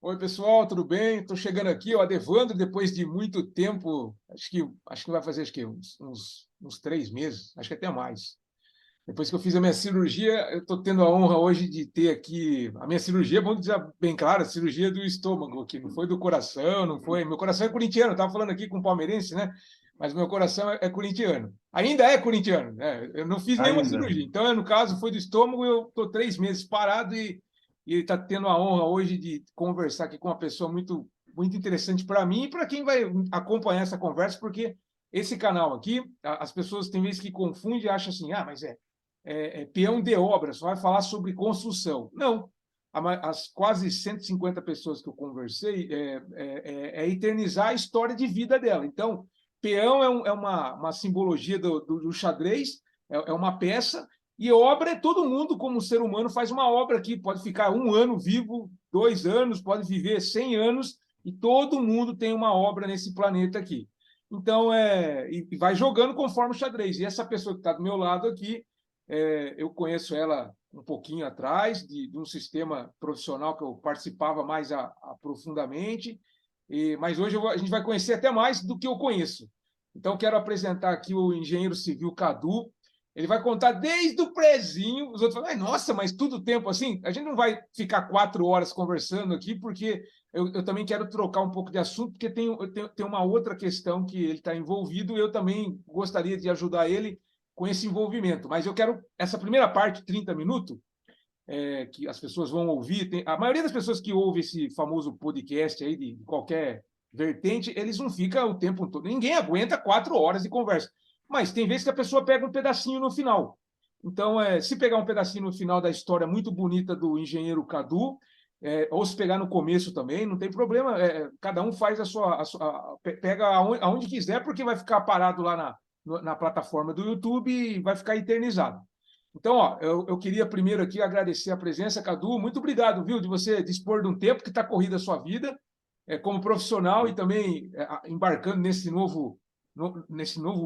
Oi, pessoal, tudo bem? Estou chegando aqui, ó, Adevandro, depois de muito tempo, acho que vai fazer uns 3 meses, acho que até mais. Depois que eu fiz a minha cirurgia, eu estou tendo a honra hoje de ter aqui a minha cirurgia, vamos dizer bem claro, a cirurgia do estômago aqui, não foi do coração, não foi. Meu coração é corintiano, estava falando aqui com um palmeirense, né? Mas meu coração é corintiano. Ainda é corintiano, né? Eu não fiz nenhuma Ainda. cirurgia. Então, no caso, foi do estômago, eu estou 3 meses parado e está tendo a honra hoje de conversar aqui com uma pessoa muito interessante para mim e para quem vai acompanhar essa conversa, porque esse canal aqui, as pessoas têm vezes que confundem e acham assim, mas peão de obra, só vai falar sobre construção. Não. As quase 150 pessoas que eu conversei eternizar a história de vida dela. Então, peão uma simbologia do xadrez, é uma peça, e obra é todo mundo, como ser humano, faz uma obra aqui. Pode ficar 1 ano vivo, 2 anos, pode viver 100 anos, e todo mundo tem uma obra nesse planeta aqui. Então, e vai jogando conforme o xadrez. E essa pessoa que está do meu lado aqui, eu conheço ela um pouquinho atrás, de um sistema profissional que eu participava mais aprofundadamente, mas hoje a gente vai conhecer até mais do que eu conheço. Então, quero apresentar aqui o engenheiro civil Cadu. Ele vai contar desde o prezinho. Os outros falam, nossa, mas tudo tempo assim? A gente não vai ficar 4 horas conversando aqui, porque eu também quero trocar um pouco de assunto, porque tem uma outra questão que ele está envolvido, e eu também gostaria de ajudar ele com esse envolvimento. Mas eu quero essa primeira parte, 30 minutos, que as pessoas vão ouvir. A maioria das pessoas que ouve esse famoso podcast aí de qualquer vertente, eles não ficam o tempo todo. Ninguém aguenta 4 horas de conversa. Mas tem vezes que a pessoa pega um pedacinho no final. Então, se pegar um pedacinho no final da história muito bonita do engenheiro Cadu, ou se pegar no começo também, não tem problema. Cada um faz pega aonde quiser, porque vai ficar parado lá na plataforma do YouTube e vai ficar eternizado. Então, ó, eu queria primeiro aqui agradecer a presença, Cadu. Muito obrigado, viu, de você dispor de um tempo que está corrida a sua vida, como profissional e também embarcando nesse novo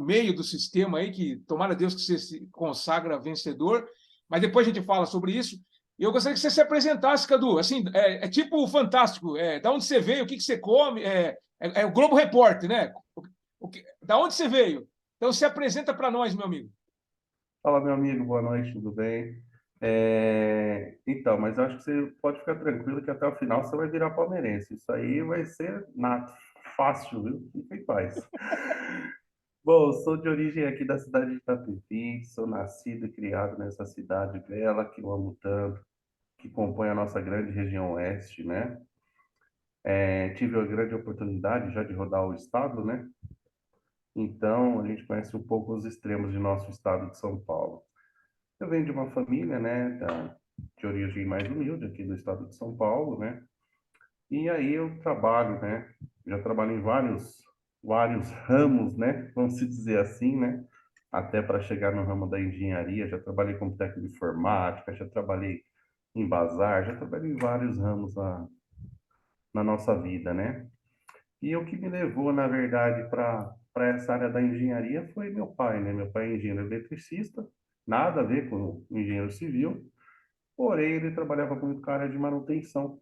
meio do sistema aí, que tomara Deus que você se consagra vencedor. Mas depois a gente fala sobre isso. E eu gostaria que você se apresentasse, Cadu. Assim, é tipo o Fantástico. Da onde você veio, o que você come. É o Globo Repórter, né? Da onde você veio? Então, se apresenta para nós, meu amigo. Fala, meu amigo, boa noite, tudo bem? Então, mas eu acho que você pode ficar tranquilo que até o final você vai virar palmeirense. Isso aí vai ser nato, fácil, viu? Fica em paz. Bom, eu sou de origem aqui da cidade de Itapevi, sou nascido e criado nessa cidade bela que eu amo tanto, que compõe a nossa grande região oeste, né? Tive a grande oportunidade já de rodar o estado, né? Então, a gente conhece um pouco os extremos de nosso estado de São Paulo. Eu venho de uma família, né, de origem mais humilde aqui do estado de São Paulo, né? E aí eu trabalho, né? Já trabalho em vários ramos, né? Vamos se dizer assim, né? Até para chegar no ramo da engenharia, já trabalhei como técnico de informática, já trabalhei em bazar, já trabalhei em vários ramos na nossa vida, né? E o que me levou, na verdade, para essa área da engenharia foi meu pai, né? Meu pai é engenheiro eletricista, nada a ver com engenheiro civil, porém ele trabalhava muito com a área de manutenção.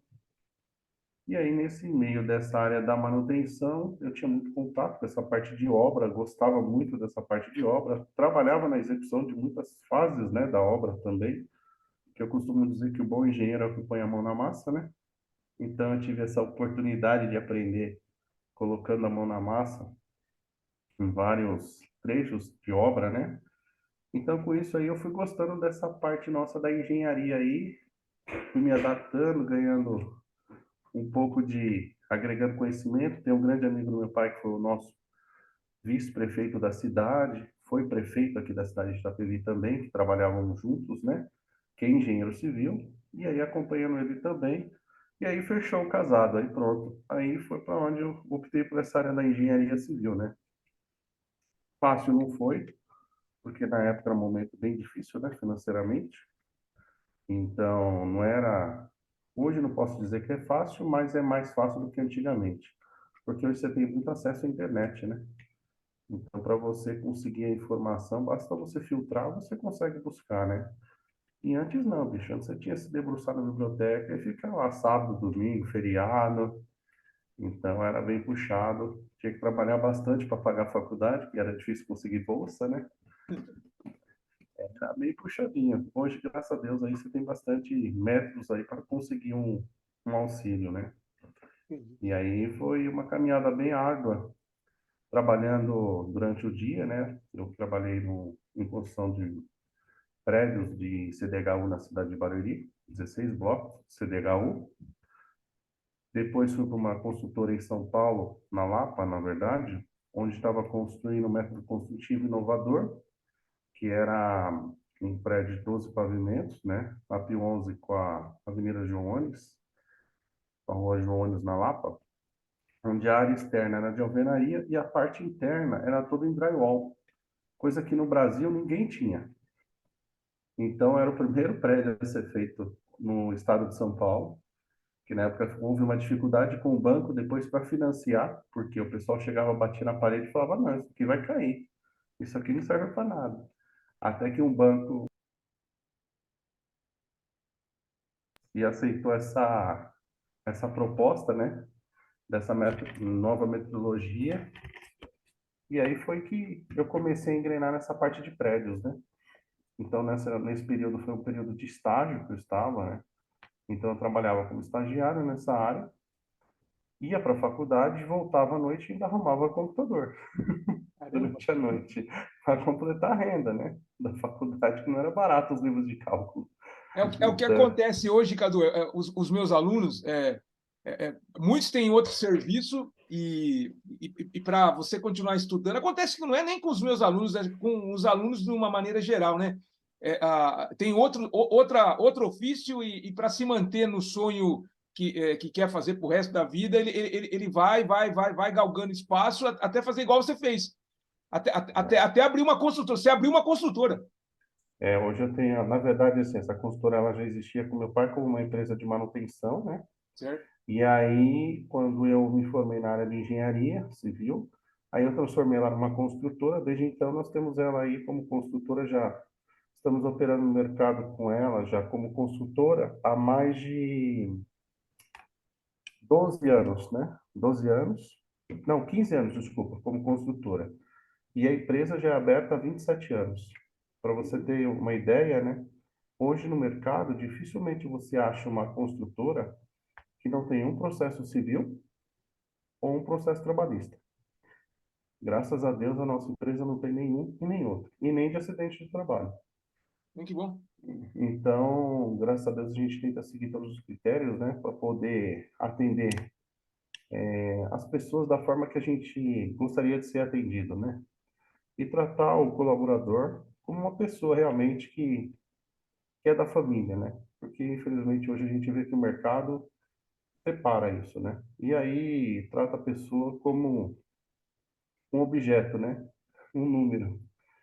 E aí, nesse meio dessa área da manutenção, eu tinha muito contato com essa parte de obra, gostava muito dessa parte de obra, trabalhava na execução de muitas fases, né, da obra também, que eu costumo dizer que o bom engenheiro é o que põe a mão na massa, né? Então, eu tive essa oportunidade de aprender colocando a mão na massa em vários trechos de obra, né? Então, com isso aí, eu fui gostando dessa parte nossa da engenharia aí, fui me adaptando, ganhando um pouco agregando conhecimento. Tem um grande amigo do meu pai que foi o nosso vice-prefeito da cidade, foi prefeito aqui da cidade de Itapevi também, que trabalhavam juntos, né? Que é engenheiro civil, e aí acompanhando ele também. E aí fechou o casado, aí pronto. Aí foi para onde eu optei por essa área da engenharia civil, né? Fácil não foi, porque na época era um momento bem difícil, né, financeiramente. Então, não era. Hoje não posso dizer que é fácil, mas é mais fácil do que antigamente. Porque hoje você tem muito acesso à internet, né? Então, para você conseguir a informação, basta você filtrar, você consegue buscar, né? E antes não, bicho. Antes você tinha que se debruçar na biblioteca e ficar lá sábado, domingo, feriado. Então era bem puxado. Tinha que trabalhar bastante para pagar a faculdade, que era difícil conseguir bolsa, né? Era bem puxadinho. Hoje, graças a Deus, aí você tem bastante métodos aí para conseguir um auxílio, né? E aí foi uma caminhada bem árdua, trabalhando durante o dia, né? Eu trabalhei em construção de prédios de CDHU na cidade de Barueri, 16 blocos CDHU. Depois fui para uma construtora em São Paulo, na Lapa, na verdade, onde estava construindo um método construtivo inovador, que era um prédio de 12 pavimentos, né? A Pio 11 com a Avenida João Ones, a Rua João Ones na Lapa, onde a área externa era de alvenaria e a parte interna era toda em drywall, coisa que no Brasil ninguém tinha. Então era o primeiro prédio a ser feito no estado de São Paulo, que na época houve uma dificuldade com o banco depois para financiar, porque o pessoal chegava, batia na parede e falava, não, isso aqui vai cair, isso aqui não serve para nada. Até que um banco e aceitou essa proposta, né, dessa nova metodologia, e aí foi que eu comecei a engrenar nessa parte de prédios, né? Então, nesse período foi um período de estágio que eu estava, né? Então, eu trabalhava como estagiário nessa área, ia para a faculdade, voltava à noite e ainda arrumava computador Caramba. durante a noite, para completar a renda, né? Da faculdade, que não era barato os livros de cálculo. É o que Então, acontece hoje, Cadu. Os meus alunos, muitos têm outro serviço e para você continuar estudando, acontece que não é nem com os meus alunos, é com os alunos de uma maneira geral, né? Tem outro ofício e para se manter no sonho que quer fazer para o resto da vida, ele vai galgando espaço até fazer igual você fez. Até abrir uma construtora. Você abriu uma construtora, hoje eu tenho, na verdade, assim, essa consultora ela já existia com meu pai como uma empresa de manutenção, né? certo? E aí, quando eu me formei na área de engenharia civil, aí eu transformei ela numa construtora. Desde então, nós temos ela aí como construtora já. Estamos operando no mercado com ela já como consultora há mais de 12 anos, né? 12 anos, não, 15 anos, desculpa, como construtora. E a empresa já é aberta há 27 anos. Para você ter uma ideia, né? Hoje no mercado, dificilmente você acha uma construtora que não tem um processo civil ou um processo trabalhista. Graças a Deus, a nossa empresa não tem nenhum e nem outro, e nem de acidente de trabalho. Que bom. Então, graças a Deus, a gente tenta seguir todos os critérios, né, para poder atender as pessoas da forma que a gente gostaria de ser atendido, né? E tratar o colaborador como uma pessoa realmente que é da família, né? Porque, infelizmente, hoje a gente vê que o mercado separa isso, né? E aí trata a pessoa como um objeto, né? Um número.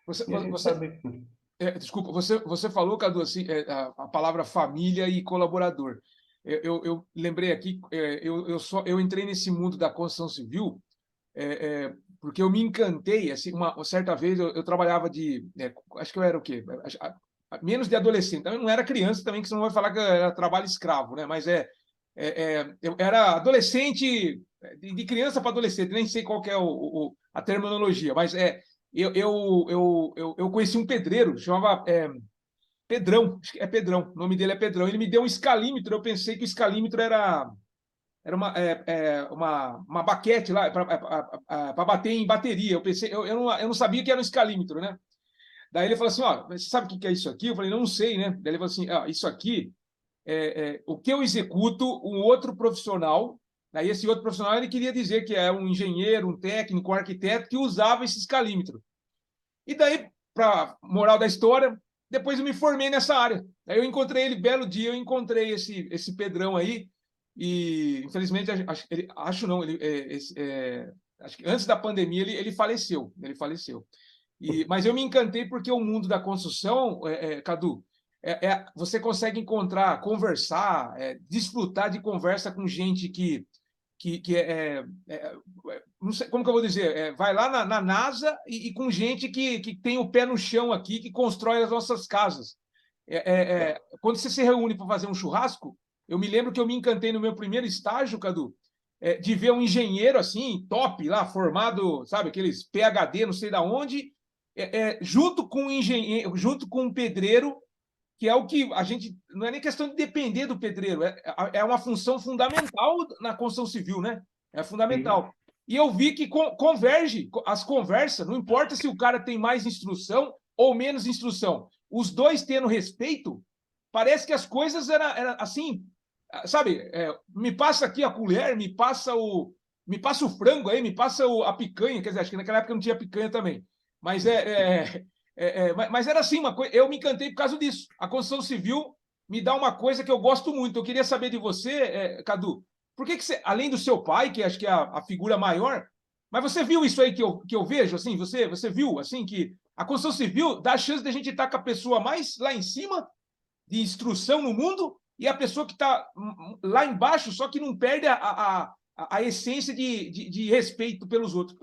Você, E a gente você, sabe que desculpa, você falou, Cadu, assim, a palavra família e colaborador. Eu lembrei aqui, eu entrei nesse mundo da construção civil porque eu me encantei. Assim, uma certa vez eu trabalhava acho que eu era o quê? Menos de adolescente. Eu não era criança também, que você não vai falar que era trabalho escravo, né? Mas eu era adolescente, de criança para adolescente, nem sei qual que é a terminologia, mas eu conheci um pedreiro, chamava Pedrão, acho que é Pedrão, o nome dele é Pedrão. Ele me deu um escalímetro, eu pensei que o escalímetro era uma baquete lá para bater em bateria. Eu pensei, eu não sabia que era um escalímetro, né? Daí ele falou assim: ó, você sabe o que é isso aqui? Eu falei, não sei, né? Daí ele falou assim: isso aqui o que eu executo, um outro profissional. Aí esse outro profissional ele queria dizer que é um engenheiro, um técnico, um arquiteto que usava esse escalímetro. E daí, para moral da história, depois eu me formei nessa área. Aí eu encontrei ele, belo dia, eu encontrei esse Pedrão aí, e infelizmente, acho não, acho que antes da pandemia ele faleceu, mas eu me encantei porque o mundo da construção, Cadu, você consegue encontrar, conversar, desfrutar de conversa com gente que não sei como que eu vou dizer, vai lá na NASA e com gente que tem o pé no chão aqui, que constrói as nossas casas. quando você se reúne para fazer um churrasco, eu me lembro que eu me encantei no meu primeiro estágio, Cadu, de ver um engenheiro assim, top lá, formado, sabe, aqueles PhD, não sei da onde, junto com um engenheiro, junto com um pedreiro, que é o que a gente. Não é nem questão de depender do pedreiro, é uma função fundamental na construção civil, né? É Sim, fundamental. E eu vi que converge as conversas, não importa se o cara tem mais instrução ou menos instrução, os dois tendo respeito, parece que as coisas eram assim, sabe? Me passa aqui a colher, me passa o frango aí, me passa a picanha, quer dizer, acho que naquela época não tinha picanha também. Mas mas era assim, uma coisa, eu me encantei por causa disso. A construção civil me dá uma coisa que eu gosto muito. Eu queria saber de você, Cadu, por que você, além do seu pai, que acho que é a figura maior, mas você viu isso aí que eu vejo, assim, você viu, assim, que a construção civil dá a chance de a gente estar com a pessoa mais lá em cima, de instrução no mundo, e a pessoa que está lá embaixo, só que não perde a essência de respeito pelos outros.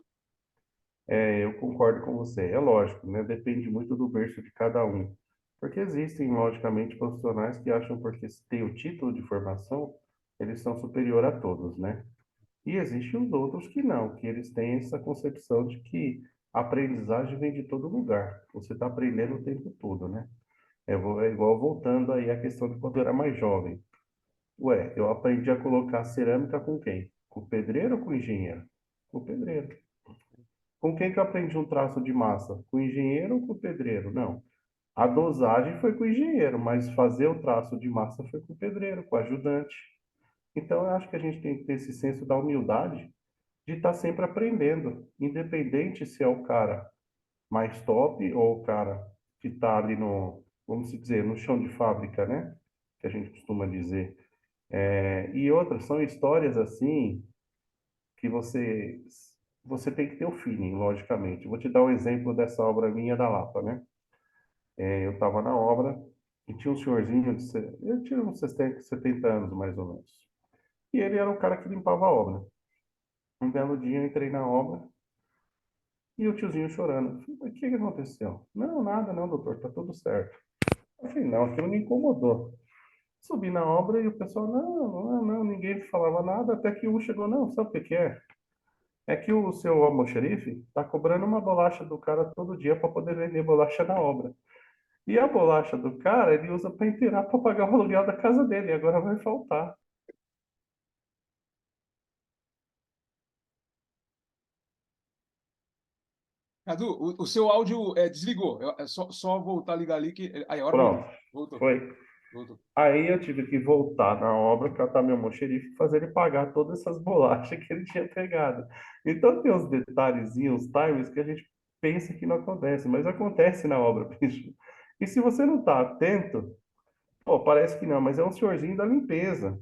eu concordo com você. É lógico, né? Depende muito do berço de cada um. Porque existem, logicamente, profissionais que acham porque têm o título de formação, eles são superior a todos, né? E existem os outros que não, que eles têm essa concepção de que a aprendizagem vem de todo lugar. Você está aprendendo o tempo todo, né? É igual voltando aí à questão de quando eu era mais jovem. Ué, eu aprendi a colocar cerâmica com quem? Com o pedreiro ou com o engenheiro? Com o pedreiro. Com quem que eu aprendi um traço de massa? Com o engenheiro ou com o pedreiro? Não. A dosagem foi com o engenheiro, mas fazer o traço de massa foi com o pedreiro, com o ajudante. Então, eu acho que a gente tem que ter esse senso da humildade de estar sempre aprendendo, independente se é o cara mais top ou o cara que está ali no, vamos dizer, no chão de fábrica, né? Que a gente costuma dizer. E outras são histórias assim que você tem que ter o feeling, logicamente. Vou te dar um exemplo dessa obra minha da Lapa, né? Eu estava na obra e tinha um senhorzinho, ele tinha uns 60, 70 anos mais ou menos. E ele era o cara que limpava a obra. Um belo dia eu entrei na obra e o tiozinho chorando. Eu falei, mas o que que aconteceu? Não, nada, não, doutor, tá tudo certo. Eu falei, não, aquilo me incomodou. Subi na obra e o pessoal, não, ninguém falava nada, até que um chegou, não, sabe o que que é? É que o seu almoxerife tá cobrando uma bolacha do cara todo dia para poder vender bolacha na obra. E a bolacha do cara, ele usa para inteirar para pagar o aluguel da casa dele, e agora vai faltar. Cadu, o seu áudio desligou. É só voltar a ligar ali que. Aí, agora voltou. Pronto, Voltou. foi. Voltou. Aí eu tive que voltar na obra, catar meu almoxerife e fazer ele pagar todas essas bolachas que ele tinha pegado. Então tem uns detalhezinhos, uns times que a gente pensa que não acontece, mas acontece na obra, bicho. E se você não tá atento, pô, parece que não, mas é um senhorzinho da limpeza.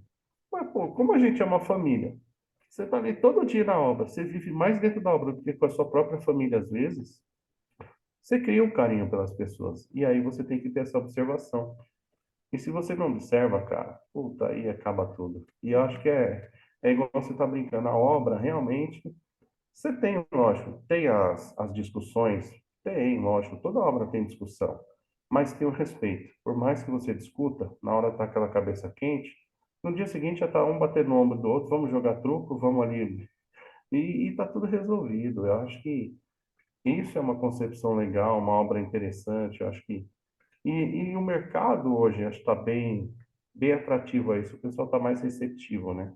Mas, pô, como a gente é uma família, você tá ali todo dia na obra, você vive mais dentro da obra do que com a sua própria família às vezes, você cria um carinho pelas pessoas. E aí você tem que ter essa observação. E se você não observa, cara, puta, aí acaba tudo. E eu acho que é igual você tá brincando, a obra realmente, você tem, lógico, tem as discussões, tem, lógico, toda obra tem discussão, mas tem o respeito. Por mais que você discuta, na hora tá aquela cabeça quente, no dia seguinte já tá um batendo no ombro do outro, vamos jogar truco, vamos ali, e tá tudo resolvido. Eu acho que isso é uma concepção legal, uma obra interessante, eu acho que e o mercado hoje acho que está bem atrativo a isso. O pessoal está mais receptivo, né?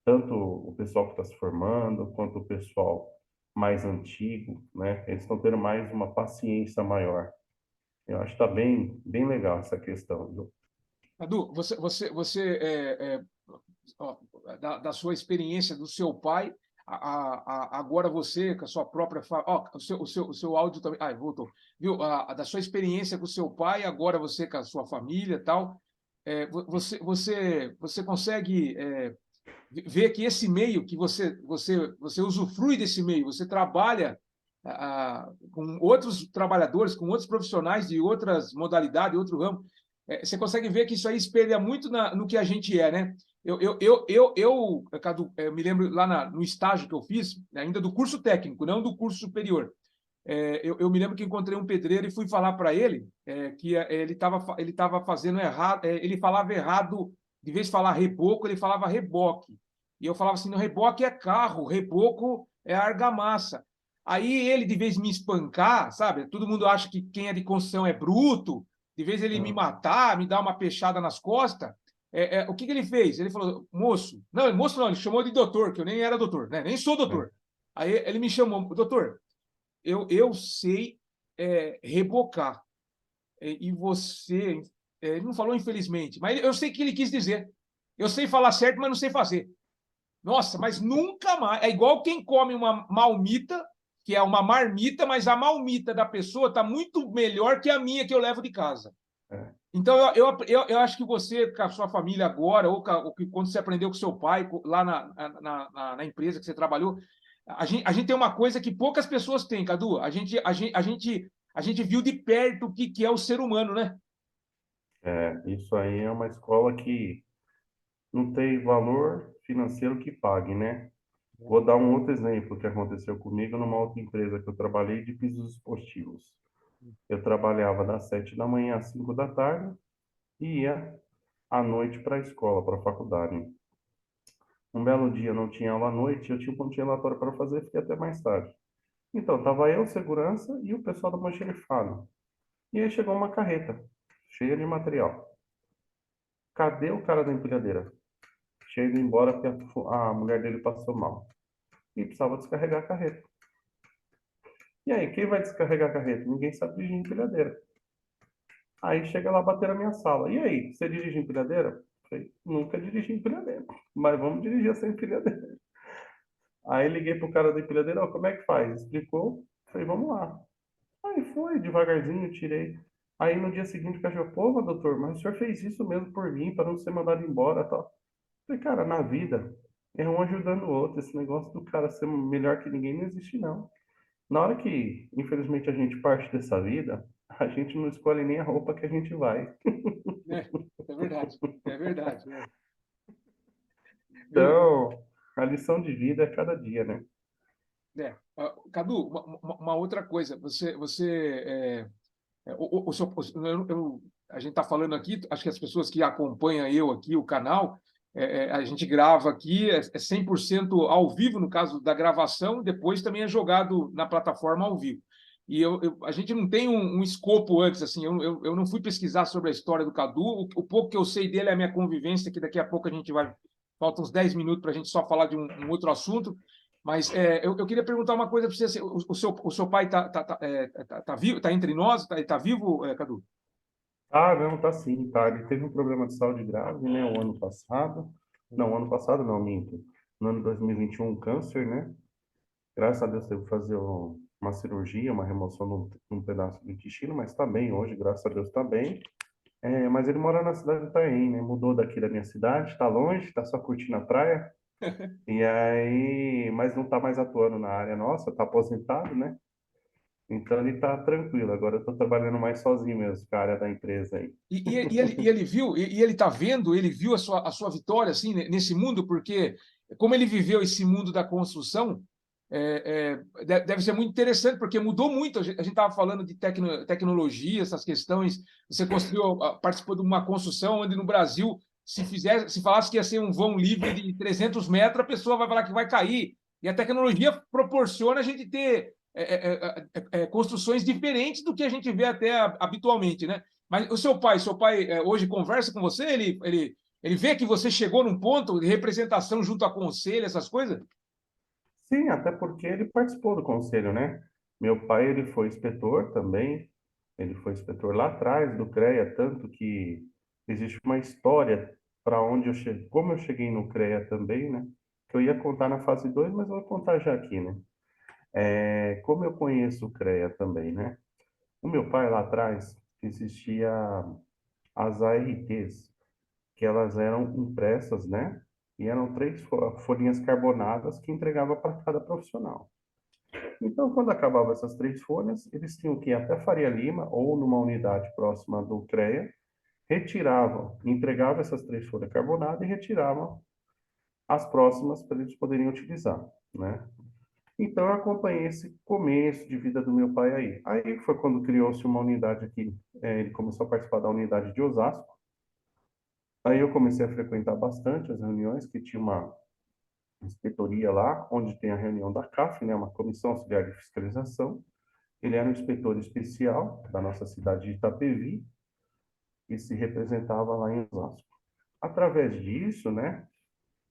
Tanto o pessoal que está se formando, quanto o pessoal mais antigo, né? Eles estão tendo mais uma paciência maior. Eu acho que está bem legal essa questão, viu? Cadu, você ó, da sua experiência do seu pai, agora você, com a sua própria. O seu áudio também. Ah, voltou. Viu? Da sua experiência com o seu pai, agora você com a sua família e tal. Você consegue ver que esse meio, que você usufrui desse meio, você trabalha com outros trabalhadores, com outros profissionais de outras modalidades, outro ramo, você consegue ver que isso aí espelha muito no que a gente é, né? Cadu, eu me lembro lá no estágio que eu fiz, ainda do curso técnico, não do curso superior. Eu me lembro que encontrei um pedreiro e fui falar para ele que ele tava fazendo errado, ele falava errado, de vez de falar reboco, ele falava reboque. E eu falava assim, no reboque é carro, reboco é argamassa. Aí ele, de vez de me espancar, sabe? Todo mundo acha que quem é de construção é bruto, de vez ele me Hum, matar, me dar uma peixada nas costas, o que ele fez? Ele falou, moço, não, moço não, ele chamou de doutor, que eu nem era doutor, né? Nem sou é, doutor. Aí ele me chamou, doutor, eu sei rebocar. E você. Ele não falou infelizmente, mas eu sei o que ele quis dizer. Eu sei falar certo, mas não sei fazer. Nossa, mas nunca mais. É igual quem come uma malmita, que é uma marmita, mas a malmita da pessoa está muito melhor que a minha que eu levo de casa. é. Então, eu acho que você, com a sua família agora, ou quando você aprendeu com seu pai, lá na empresa que você trabalhou, a gente tem uma coisa que poucas pessoas têm, Cadu. A gente viu de perto o que é o ser humano, né? Isso aí é uma escola que não tem valor financeiro que pague, né? Vou dar um outro exemplo que aconteceu comigo numa outra empresa que eu trabalhei de pisos esportivos. Eu trabalhava das 7 da manhã às 5 da tarde e ia à noite para a escola, para a faculdade. Um belo dia não tinha aula à noite, eu tinha um ponto de relatório para fazer, fiquei até mais tarde. Então, tava eu, segurança e o pessoal do almoxarifado. E aí chegou uma carreta, cheia de material. Cadê o cara da empilhadeira? Tinha ido embora porque a mulher dele passou mal. E precisava descarregar a carreta. E aí, quem vai descarregar a carreta? Ninguém sabe dirigir empilhadeira. Aí chega lá bater na minha sala. E aí, você dirige empilhadeira? Falei, nunca dirigi empilhadeira, mas vamos dirigir essa empilhadeira. Aí liguei pro cara da empilhadeira, ó, como é que faz? Explicou, falei, vamos lá. Aí foi, devagarzinho, tirei. Aí no dia seguinte o cara falou, pô, doutor, mas o senhor fez isso mesmo por mim, para não ser mandado embora, tal. Falei, cara, na vida é um ajudando o outro. Esse negócio do cara ser melhor que ninguém não existe, não. Na hora que, infelizmente, a gente parte dessa vida, a gente não escolhe nem a roupa que a gente vai. É verdade, é verdade. Viu? Então, a lição de vida é cada dia, né? Cadu, uma outra coisa, o seu, a gente está falando aqui, acho que as pessoas que acompanham eu aqui, o canal, a gente grava aqui, é 100% ao vivo, no caso da gravação, depois também é jogado na plataforma ao vivo. E a gente não tem um escopo antes, assim, eu não fui pesquisar sobre a história do Cadu, o pouco que eu sei dele é a minha convivência, que daqui a pouco a gente vai, faltam uns 10 minutos para a gente só falar de um outro assunto, mas eu queria perguntar uma coisa para você. Assim, o seu pai tá vivo, está entre nós? Tá vivo, Cadu? Ah, não, tá sim, tá. Ele teve um problema de saúde grave, né, o ano passado. Não, ano passado não, minto. No ano 2021, um câncer, né? Graças a Deus teve que fazer uma cirurgia, uma remoção num pedaço do intestino, mas tá bem hoje, graças a Deus tá bem. Mas ele mora na cidade de Itaém, né? Mudou daqui da minha cidade, tá longe, tá só curtindo a praia. E aí, mas não tá mais atuando na área nossa, tá aposentado, né? Então ele tá tranquilo. Agora eu tô trabalhando mais sozinho mesmo, com a área da empresa aí. Ele viu, e ele está vendo, ele viu a sua vitória assim nesse mundo, porque como ele viveu esse mundo da construção, deve ser muito interessante, porque mudou muito. A gente estava falando de tecnologia, essas questões. Você construiu, participou de uma construção onde no Brasil, se falasse que ia ser um vão livre de 300 metros, a pessoa vai falar que vai cair. E a tecnologia proporciona a gente ter construções diferentes do que a gente vê até habitualmente, né? Mas o seu pai hoje conversa com você? Ele vê que você chegou num ponto de representação junto a conselho, essas coisas? Sim, até porque ele participou do conselho, né? Meu pai, ele foi inspetor também. Ele foi inspetor lá atrás do CREA, tanto que existe uma história para onde eu cheguei, como eu cheguei no CREA também, né? Que eu ia contar na fase 2, mas eu vou contar já aqui, né? Como eu conheço o CREA também, né? O meu pai lá atrás existia as ARTs, que elas eram impressas, né? E eram três folhinhas carbonadas que entregava para cada profissional. Então, quando acabava essas três folhas, eles tinham que ir até Faria Lima ou numa unidade próxima do CREA, retiravam, entregavam essas três folhas carbonadas e retiravam as próximas para eles poderem utilizar, né? Então, eu acompanhei esse começo de vida do meu pai aí. Aí foi quando criou-se uma unidade aqui, ele começou a participar da unidade de Osasco. Aí eu comecei a frequentar bastante as reuniões, que tinha uma inspetoria lá, onde tem a reunião da CAF, né, uma Comissão Auxiliar de Fiscalização. Ele era um inspetor especial da nossa cidade de Itapevi e se representava lá em Osasco. Através disso, né,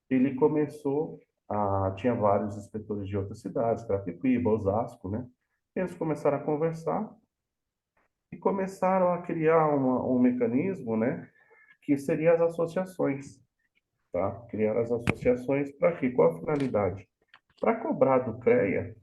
ele começou a... Tinha vários inspetores de outras cidades, Carapicuíba, Osasco, né? Eles começaram a conversar e começaram a criar um mecanismo, né, que seria as associações, tá? Criar as associações para quê? Qual a finalidade? Para cobrar do CREA,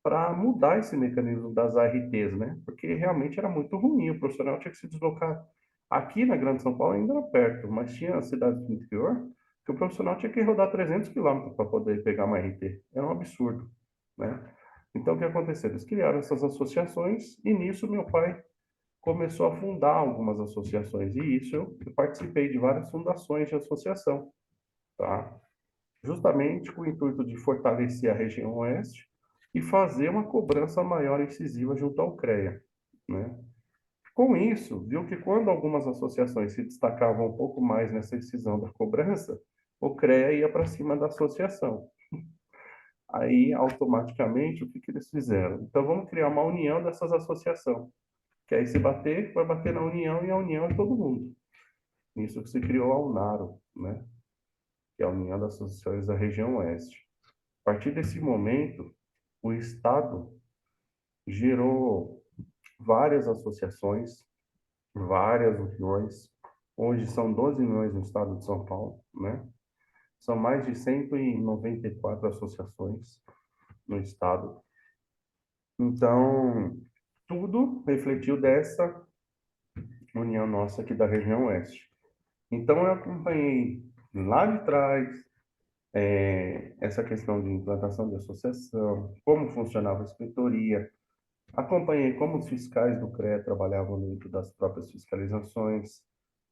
para mudar esse mecanismo das ARTs, né? Porque realmente era muito ruim, o profissional tinha que se deslocar. Aqui na Grande São Paulo ainda era perto, mas tinha cidades do interior que o profissional tinha que rodar 300 quilômetros para poder pegar uma RT. Era um absurdo, né? Então, o que aconteceu? Eles criaram essas associações e nisso meu pai começou a fundar algumas associações. E isso eu participei de várias fundações de associação, tá? Justamente com o intuito de fortalecer a região oeste e fazer uma cobrança maior e incisiva junto ao CREA, né? Com isso, viu que quando algumas associações se destacavam um pouco mais nessa incisão da cobrança, o CREA ia para cima da associação. Aí, automaticamente, o que que eles fizeram? Então, vamos criar uma união dessas associações, que aí se bater, vai bater na união e a união é todo mundo. Isso que se criou a UNARO, né? Que é a União das Associações da Região Oeste. A partir desse momento, o Estado gerou várias associações, várias uniões. Hoje são 12 uniões no estado de São Paulo, né? São mais de 194 associações no estado. Então, tudo refletiu dessa união nossa aqui da região oeste. Então, eu acompanhei lá de trás essa questão de implantação de associação, como funcionava a inspetoria, acompanhei como os fiscais do CREA trabalhavam dentro das próprias fiscalizações,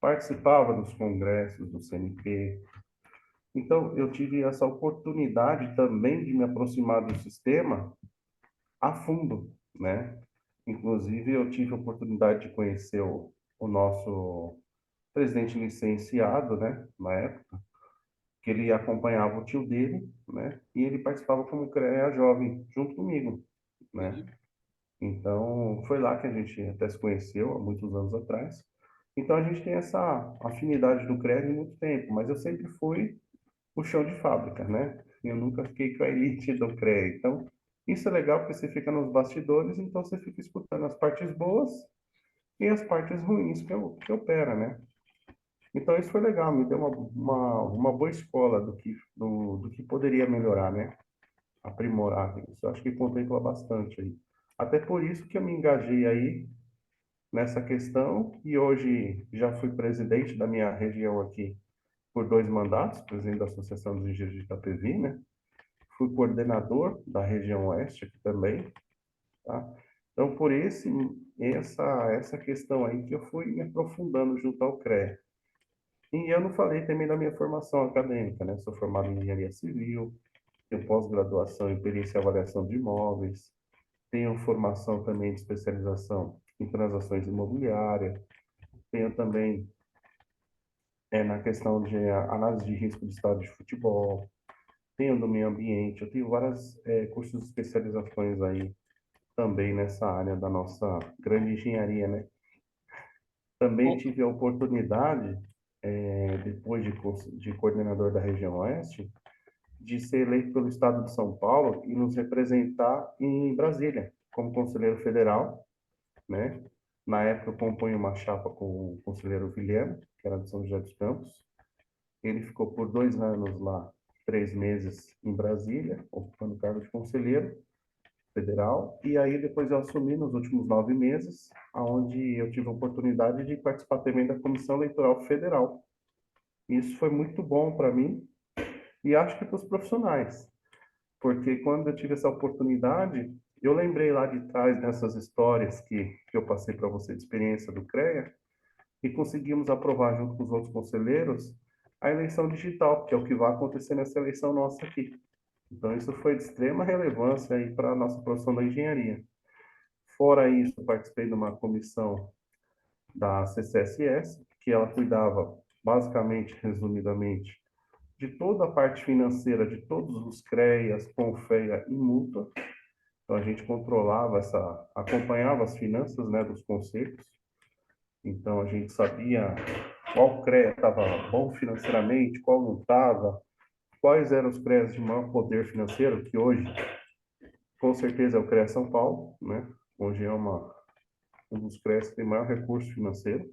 participava dos congressos do CNP. Então, eu tive essa oportunidade também de me aproximar do sistema a fundo, né? Inclusive, eu tive a oportunidade de conhecer o nosso presidente licenciado, né, na época, que ele acompanhava o tio dele, né, e ele participava como CREA jovem, junto comigo, né? Entendi. Então, foi lá que a gente até se conheceu, há muitos anos atrás. Então, a gente tem essa afinidade do CREA há muito tempo, mas eu sempre fui o chão de fábrica, né? Eu nunca fiquei com a elite do CREA. Então, isso é legal porque você fica nos bastidores, então você fica escutando as partes boas e as partes ruins que opera, né? Então, isso foi legal, me deu uma boa escola do que poderia melhorar, né? Aprimorar isso. Acho que contempla bastante aí. Até por isso que eu me engajei aí nessa questão e hoje já fui presidente da minha região aqui por 2 mandatos, presidente da Associação dos Engenheiros de Itapevi, né? Fui coordenador da região oeste aqui também, tá? Então, por essa questão aí que eu fui me aprofundando junto ao CREA. E eu não falei também da minha formação acadêmica, né? Sou formado em engenharia civil, tenho pós-graduação em perícia e avaliação de imóveis, tenho formação também de especialização em transações imobiliárias, tenho também na questão de análise de risco de estado de futebol, tenho do meio ambiente, eu tenho vários cursos de especializações aí também nessa área da nossa grande engenharia, né? Também Bom, tive a oportunidade, depois de coordenador da região oeste, de ser eleito pelo Estado de São Paulo e nos representar em Brasília, como conselheiro federal, né? Na época eu compunha uma chapa com o conselheiro Vilhena, que era de São José dos Campos. Ele ficou por 2 anos lá, 3 meses em Brasília, ocupando o cargo de conselheiro federal. E aí depois eu assumi nos últimos 9 meses, aonde eu tive a oportunidade de participar também da Comissão Eleitoral Federal. Isso foi muito bom para mim e acho que para os profissionais, porque quando eu tive essa oportunidade, eu lembrei lá de trás dessas histórias que eu passei para você de experiência do CREA, e conseguimos aprovar junto com os outros conselheiros a eleição digital, que é o que vai acontecer nessa eleição nossa aqui. Então, isso foi de extrema relevância aí para a nossa profissão da engenharia. Fora isso, participei de uma comissão da CCSS, que ela cuidava, basicamente, resumidamente, de toda a parte financeira de todos os CREAs, CONFEA e multa. Então, a gente acompanhava as finanças, né, dos concertos. Então, a gente sabia qual CREA estava bom financeiramente, qual não estava, quais eram os CREAs de maior poder financeiro, que hoje, com certeza, é o CREA São Paulo, né? Hoje é um dos CREAs que tem maior recurso financeiro.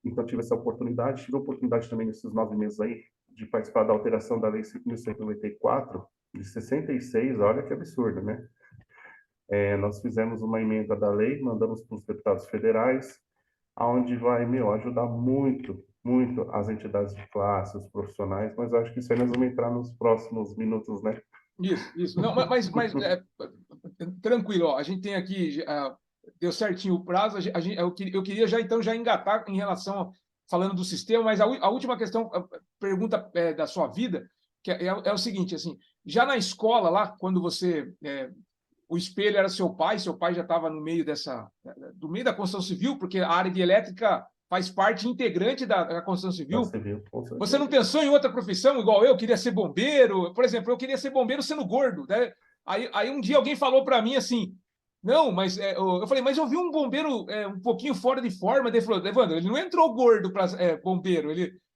Então, tive essa oportunidade. Tive a oportunidade também, nesses 9 meses aí, de participar da alteração da Lei 5.194, de 66, olha que absurdo, né? Nós fizemos uma emenda da lei, mandamos para os deputados federais, aonde vai, ajudar muito, muito as entidades de classe, os profissionais, mas acho que isso aí nós vamos entrar nos próximos minutos, né? Isso. Não, mas tranquilo, ó, a gente tem aqui, deu certinho o prazo, eu queria já, então, já engatar em relação, falando do sistema, mas a última questão, a pergunta da sua vida, que é o seguinte, assim, já na escola lá, quando você, o espelho era seu pai já estava no meio do meio da construção civil, porque a área de elétrica faz parte integrante da construção Da civil. civil, com Você não certeza. pensou em outra profissão igual eu? Queria ser bombeiro. Por exemplo, eu queria ser bombeiro sendo gordo, né? Aí um dia alguém falou para mim assim, não, mas eu falei, mas eu vi um bombeiro um pouquinho fora de forma. Daí ele falou, Evandro, ele não entrou gordo para bombeiro.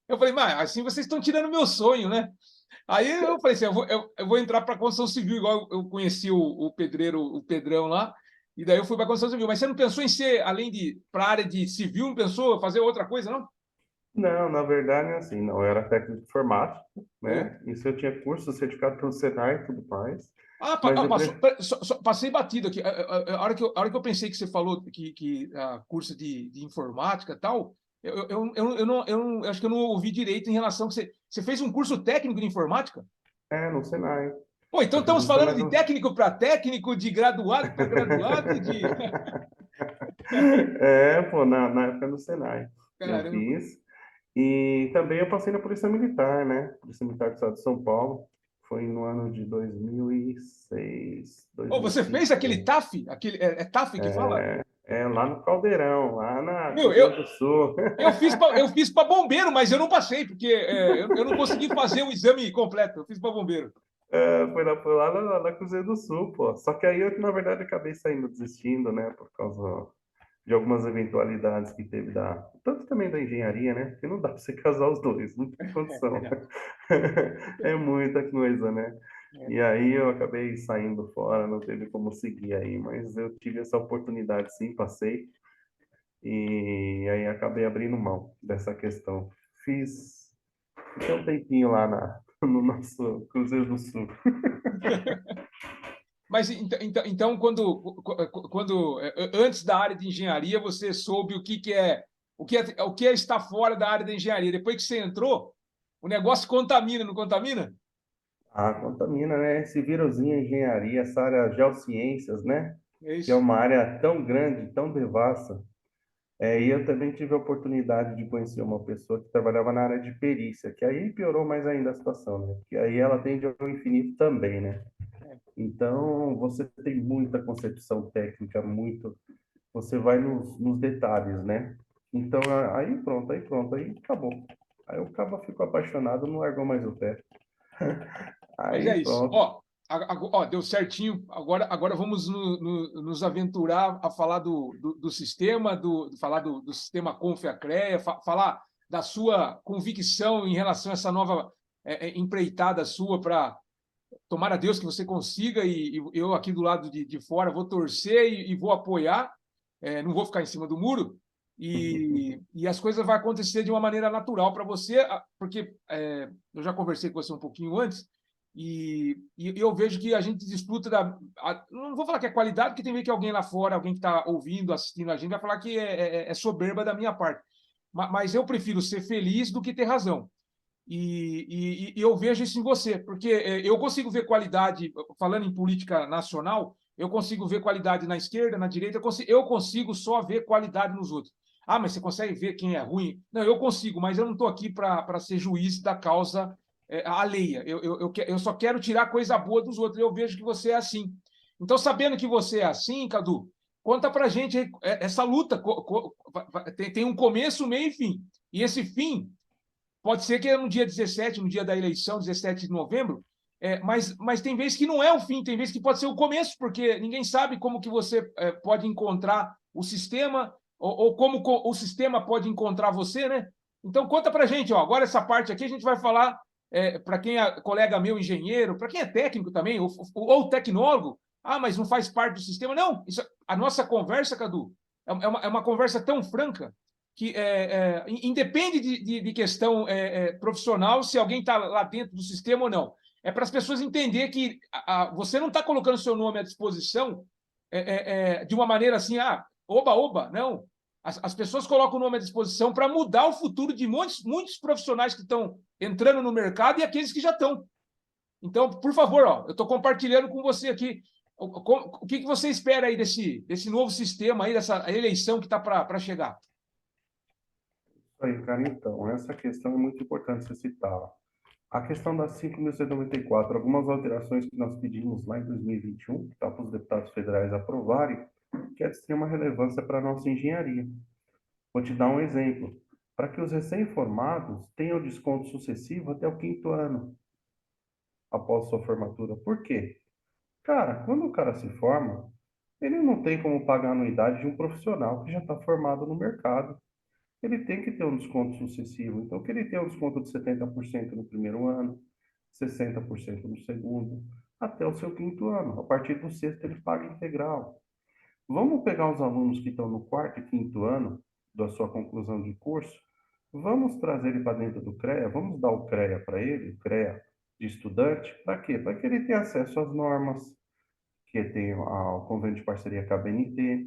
Eu falei, mas assim vocês estão tirando meu sonho, né? Aí eu falei assim, eu vou entrar para a construção civil, igual eu conheci o pedreiro, o Pedrão lá, e daí eu fui para a construção civil. Mas você não pensou em ser, além de para a área de civil, não pensou fazer outra coisa, não? Não, na verdade é assim, não, eu era técnico de informática, É. né? Isso eu tinha curso certificado pelo Senai e tudo mais, mas eu Passou, passei batido aqui. A hora que eu pensei que você falou que curso de informática e tal, eu acho que eu não ouvi direito em relação que você fez um curso técnico de informática? no Senai. Pô, então Eu fiz estamos no falando Senai. de técnico para técnico, de graduado para graduado, de. Pô, na época do Senai eu Caramba. fiz. E também eu passei na Polícia Militar, né? Polícia Militar do Estado de São Paulo. Foi no ano de 2006, Ô, você fez 2005, por aquele aí. TAF? É TAF que fala? Lá no Caldeirão, lá na Meu, Cruzeiro do Sul. eu fiz para bombeiro, mas eu não passei, porque eu não consegui fazer o exame completo. Eu fiz para bombeiro. Foi lá na Cruzeiro do Sul, pô. Só que aí eu, na verdade, acabei saindo, desistindo, né? Por causa de algumas eventualidades que teve tanto também da engenharia, né? Porque não dá para você casar os dois, não tem É condição. verdade. É muita coisa, né? É. E aí eu acabei saindo fora, não teve como seguir aí, mas eu tive essa oportunidade sim, passei, e aí acabei abrindo mão dessa questão. Fiquei um tempinho lá no nosso Cruzeiro do Sul. Mas então, antes da área de engenharia, você soube o que é estar fora da área da engenharia. Depois que você entrou, o negócio contamina, não contamina? Ah, contamina, né? Esse vírusinho engenharia, essa área geociências, né? É Que é isso. uma área tão grande, tão devassa. E eu também tive a oportunidade de conhecer uma pessoa que trabalhava na área de perícia, que aí piorou mais ainda a situação, né? Porque aí ela tende ao infinito também, né? É. Então, você tem muita concepção técnica, você vai nos detalhes, né? Então, aí pronto, aí acabou. Aí o cabo ficou apaixonado, não largou mais o pé. Mas é Aí isso. pronto. Ó, deu certinho. Agora vamos nos aventurar a falar do sistema, falar do sistema Confia-CREA, falar da sua convicção em relação a essa nova empreitada sua para tomara a Deus que você consiga, e eu aqui do lado de fora vou torcer e vou apoiar, não vou ficar em cima do muro, e as coisas vão acontecer de uma maneira natural para você, porque eu já conversei com você um pouquinho antes, e eu vejo que a gente desfruta não vou falar que é qualidade, porque tem que ver que alguém lá fora, alguém que está ouvindo, assistindo a gente, vai falar que é soberba da minha parte. Mas eu prefiro ser feliz do que ter razão. E eu vejo isso em você, porque eu consigo ver qualidade, falando em política nacional, eu consigo ver qualidade na esquerda, na direita, eu consigo só ver qualidade nos outros. Ah, mas você consegue ver quem é ruim? Não, eu consigo, mas eu não estou aqui para ser juiz da causa alheia. Eu só quero tirar coisa boa dos outros. Eu vejo que você é assim. Então, sabendo que você é assim, Cadu, conta pra gente essa luta. Tem um começo, meio e fim. E esse fim pode ser que é no dia 17, no dia da eleição, 17 de novembro, mas tem vezes que não é o fim, tem vezes que pode ser o começo, porque ninguém sabe como que você pode encontrar o sistema, ou como o sistema pode encontrar você, né? Então, conta pra gente, ó, agora essa parte aqui a gente vai falar para quem é colega meu, engenheiro, para quem é técnico também, ou tecnólogo, mas não faz parte do sistema. Não, a nossa conversa, Cadu, é uma conversa tão franca que independe de questão profissional, se alguém está lá dentro do sistema ou não. É para as pessoas entenderem que você não está colocando seu nome à disposição de uma maneira assim, oba, oba, não. As pessoas colocam o nome à disposição para mudar o futuro de muitos profissionais que estão entrando no mercado e aqueles que já estão. Então, por favor, ó, eu estou compartilhando com você aqui o que você espera aí desse novo sistema aí, dessa eleição que está para chegar. Isso aí, cara. Então, essa questão é muito importante você citar. A questão da 5.194, algumas alterações que nós pedimos lá em 2021, que está para os deputados federais aprovarem, que é de extrema relevância para a nossa engenharia. Vou te dar um exemplo. Para que os recém-formados tenham desconto sucessivo até o quinto ano após sua formatura. Por quê? Cara, quando o cara se forma, ele não tem como pagar a anuidade de um profissional que já está formado no mercado. Ele tem que ter um desconto sucessivo. Então, que ele tenha um desconto de 70% no primeiro ano, 60% no segundo, até o seu quinto ano. A partir do sexto, ele paga integral. Vamos pegar os alunos que estão no quarto e quinto ano da sua conclusão de curso, vamos trazer ele para dentro do CREA, vamos dar o CREA para ele, o CREA de estudante, para quê? Para que ele tenha acesso às normas, que tem ao convênio de parceria com a BNT,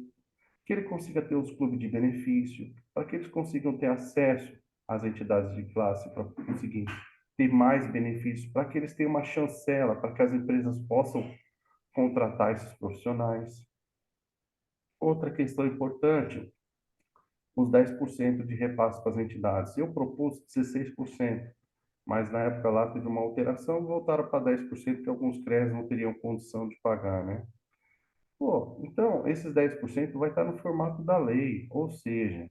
que ele consiga ter os clubes de benefício, para que eles consigam ter acesso às entidades de classe, para conseguir ter mais benefícios, para que eles tenham uma chancela, para que as empresas possam contratar esses profissionais. Outra questão importante, os 10% de repasse para as entidades. Eu propus 16%, mas na época lá teve uma alteração, voltaram para 10%, que alguns CREAs não teriam condição de pagar, né? Pô, então, esses 10% vai estar no formato da lei, ou seja,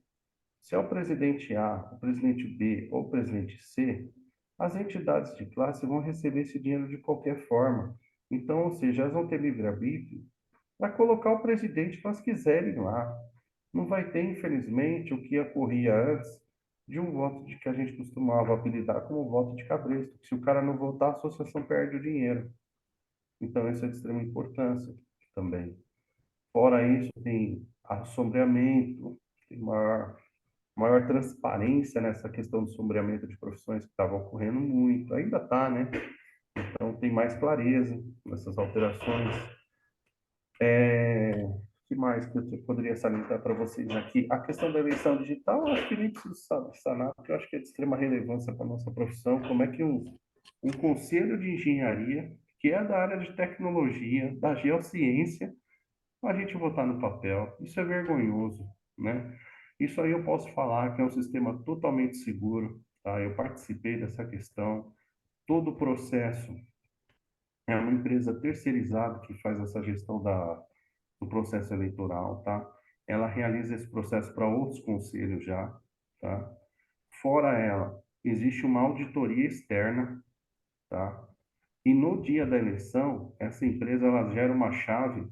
se é o presidente A, o presidente B ou o presidente C, as entidades de classe vão receber esse dinheiro de qualquer forma. Então, ou seja, elas vão ter livre-arbítrio para colocar o presidente que elas quiserem lá. Não vai ter, infelizmente, o que ocorria antes de um voto de que a gente costumava apelidar como voto de cabresto. Se o cara não votar, a associação perde o dinheiro. Então, isso é de extrema importância também. Fora isso, tem assombreamento, tem maior transparência nessa questão do sombreamento de profissões que estava ocorrendo muito, ainda está, né? Então tem mais clareza nessas alterações. Que mais que eu poderia salientar para vocês aqui? A questão da eleição digital, eu acho que nem preciso sanar, porque eu acho que é de extrema relevância para a nossa profissão. Como é que um conselho de engenharia, que é da área de tecnologia, da geociência, a gente votar no papel? Isso é vergonhoso, né? Isso aí eu posso falar que é um sistema totalmente seguro, tá? Eu participei dessa questão. Todo o processo é uma empresa terceirizada que faz essa gestão do processo eleitoral, tá? Ela realiza esse processo para outros conselhos já, tá? Fora ela, existe uma auditoria externa, tá? E no dia da eleição, essa empresa ela gera uma chave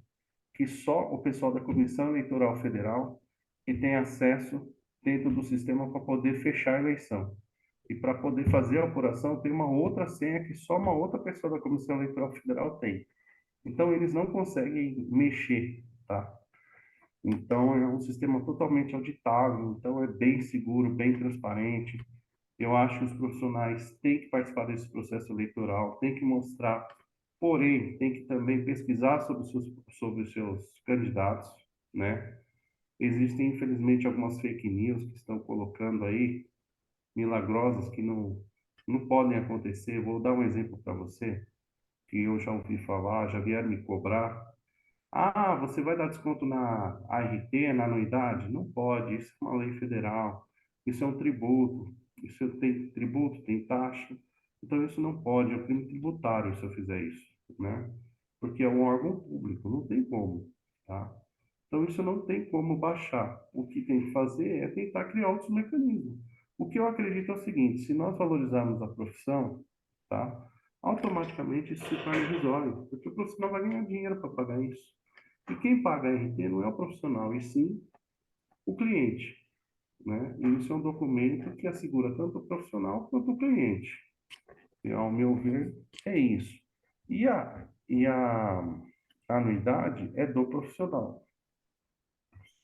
que só o pessoal da Comissão Eleitoral Federal que tem acesso dentro do sistema para poder fechar a eleição. E para poder fazer a apuração, tem uma outra senha que só uma outra pessoa da Comissão Eleitoral Federal tem. Então, eles não conseguem mexer, tá? Então, é um sistema totalmente auditável, então é bem seguro, bem transparente. Eu acho que os profissionais têm que participar desse processo eleitoral, têm que mostrar, porém, tem que também pesquisar sobre os seus candidatos, né? Existem, infelizmente, algumas fake news que estão colocando aí, milagrosas, que não podem acontecer. Vou dar um exemplo para você, que eu já ouvi falar, já vieram me cobrar. Ah, você vai dar desconto na ART, na anuidade? Não pode, isso é uma lei federal, isso é um tributo, isso tem tributo, tem taxa. Então, isso não pode, é um crime tributário se eu fizer isso, né? Porque é um órgão público, não tem como, tá? Então, isso não tem como baixar. O que tem que fazer é tentar criar outros mecanismos. O que eu acredito é o seguinte: se nós valorizarmos a profissão, tá? Automaticamente isso se torna irrisório, porque o profissional vai ganhar dinheiro para pagar isso. E quem paga a RT não é o profissional, e sim o cliente, né? E isso é um documento que assegura tanto o profissional quanto o cliente. E, ao meu ver, é isso. E a anuidade é do profissional.